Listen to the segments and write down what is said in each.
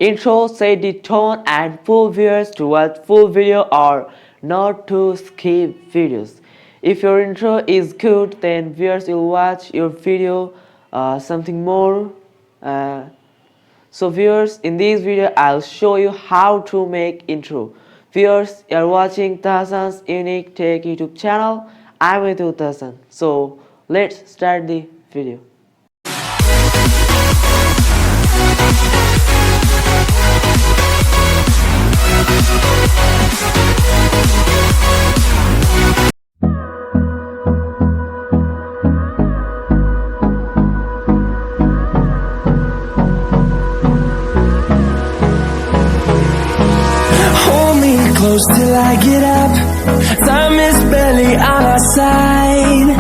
Intro set the tone and pull viewers to watch full video or not to skip videos. If your intro is good, then viewers will watch your video something more. So viewers, in this video I'll show you how to make intro. Viewers, you are watching Tahsan's unique tech YouTube channel. I'm with you, Tahsan. So let's start the video. Close till I get up. Time is barely on our side.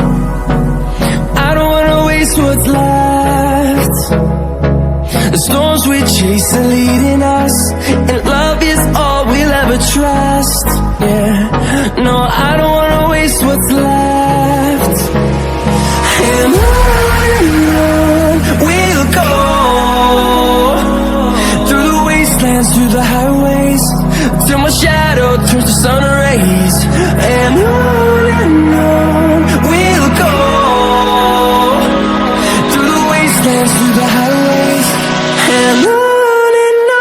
I don't wanna waste what's left. The storms we chase are leading us, and love is all we'll ever trust. Yeah, no, I don't wanna waste what's left. And on we'll go, through the wastelands, through the highways, till my shadow turns to sun rays. And on we'll go, through the wastelands, through the highways, and on we'll go.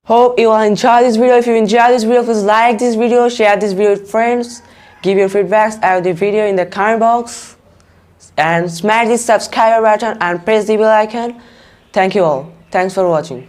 Hope you will enjoy this video. If you enjoy this video, please like this video, share this video with friends, give your feedbacks about the video in the comment box, and smash the subscribe button and press the bell icon. Thank you all. Thanks for watching.